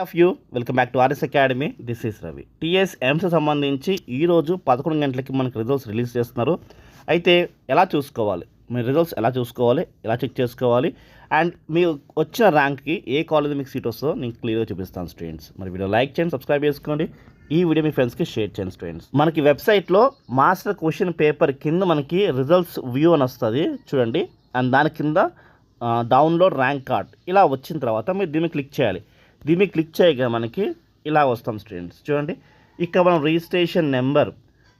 Of you welcome back to RS academy. This is Ravi. TS AIIMS సంబంధించి ఈరోజు 11 గంటలకి మనకు రిజల్ట్స్ రిలీజ్ చేస్తున్నారు. అయితే ఎలా చూసుకోవాలి, మీ రిజల్ట్స్ ఎలా చూసుకోవాలి, ఎలా చెక్ చేసుకోవాలి, అండ్ మీరు వచ్చిన ర్యాంక్కి ఏ కాలేజ్ మీకు సీట్ వస్తుందో నేను క్లియర్గా చూపిస్తాను స్టూడెంట్స్. మరి వీడియో లైక్ చేయండి, సబ్స్క్రైబ్ చేసుకోండి, ఈ వీడియో మీ ఫ్రెండ్స్కి షేర్ చేయండి స్టూడెంట్స్. మనకి వెబ్సైట్లో మాస్టర్ క్వశ్చన్ పేపర్ కింద మనకి రిజల్ట్స్ వ్యూ అని వస్తుంది చూడండి. అండ్ దాని కింద డౌన్లోడ్ ర్యాంక్ కార్డ్ ఇలా వచ్చిన తర్వాత మీరు దీన్ని క్లిక్ చేయాలి. దీన్ని క్లిక్ చేయగా మనకి ఇలా వస్తాం స్టూడెంట్స్. చూడండి, ఇక్కడ మనం registration number,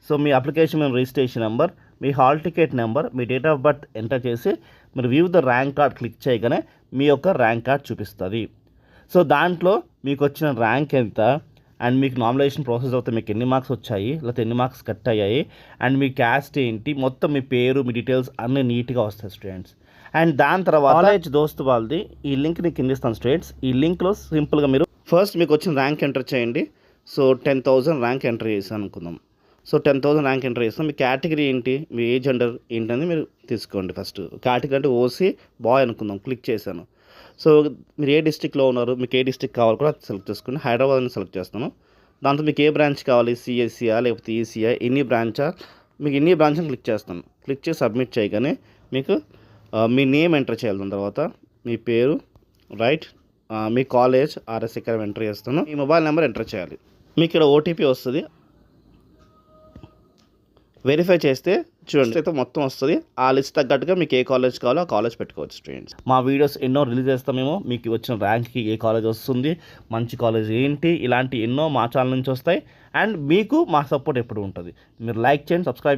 so me application registration number, me hall ticket number, me date of birth enter చేసి మీరు view the rank card click చేయగానే మీ యొక్క ర్యాంక్ కార్డ్ చూపిస్తుంది. సో దాంట్లో మీకు వచ్చిన ర్యాంక్ ఎంత, అండ్ మీకు నామినేషన్ ప్రాసెస్ అవుతే మీకు ఎన్ని మార్క్స్ వచ్చాయి, లేకపోతే ఎన్ని మార్క్స్ కట్ అయ్యాయి, అండ్ మీ క్యాస్ట్ ఏంటి, మొత్తం మీ పేరు, మీ డీటెయిల్స్ అన్నీ నీట్గా వస్తాయి స్టూడెంట్స్. అండ్ దాని తర్వాత కాలేజ్ దోస్త్ వాళ్ళది ఈ లింక్ నేను కింద ఇస్తాను స్టూడెంట్స్. ఈ లింక్లో సింపుల్గా మీరు ఫస్ట్ మీకు వచ్చిన ర్యాంక్ ఎంటర్ చేయండి. సో 10,000 ర్యాంక్ ఎంటర్ చేసాను అనుకుందాం. సో 10,000 ర్యాంక్ ఎంటర్ చేస్తాం. మీ కేటగిరీ ఏంటి, మీ ఏజ్ జెండర్ ఏంటని మీరు తీసుకోండి. ఫస్ట్ కేటగిరీ అంటే ఓసీ బాయ్ అనుకుందాం. క్లిక్ చేశాను. సో మీరు ఏ డిస్ట్రిక్ట్లో ఉన్నారు, మీకు ఏ డిస్ట్రిక్ట్ కావాలి కూడా సెలెక్ట్ చేసుకోండి. హైదరాబాద్ని సెలెక్ట్ చేస్తాను. దాంతో మీకు ఏ బ్రాంచ్ కావాలి, సిఎస్సియా లేకపోతే ఈసీఆ, ఎన్ని బ్రాంచా, మీకు ఎన్ని బ్రాంచ్ అని క్లిక్ చేస్తాను. క్లిక్ చేసి సబ్మిట్ చేయగానే మీకు మీ నేమ్ ఎంటర్ చేయాలి. దాని తర్వాత మీ పేరు, రైట్, మీ కాలేజ్, ఆర్ఎస్ అకాడమీ ఎంటర్ చేస్తాను. మీ మొబైల్ నెంబర్ ఎంటర్ చేయాలి. మీకు ఇక్కడ ఓటీపీ వస్తుంది. వెరిఫై చేస్తే చూడండి అయితే మొత్తం వస్తుంది. ఆ లిస్ట్ తగ్గట్టుగా మీకు ఏ కాలేజ్ కావాలో ఆ కాలేజ్ పెట్టుకోవచ్చు స్టూడెంట్స్. మా వీడియోస్ ఎన్నో రిలీజ్ చేస్తామేమో, మీకు వచ్చిన ర్యాంక్కి ఏ కాలేజ్ వస్తుంది, మంచి కాలేజ్ ఏంటి, ఇలాంటి ఎన్నో మా ఛానల్ నుంచి వస్తాయి. అండ్ మీకు మా సపోర్ట్ ఎప్పుడు ఉంటుంది. మీరు లైక్ చేయండి, సబ్స్క్రైబ్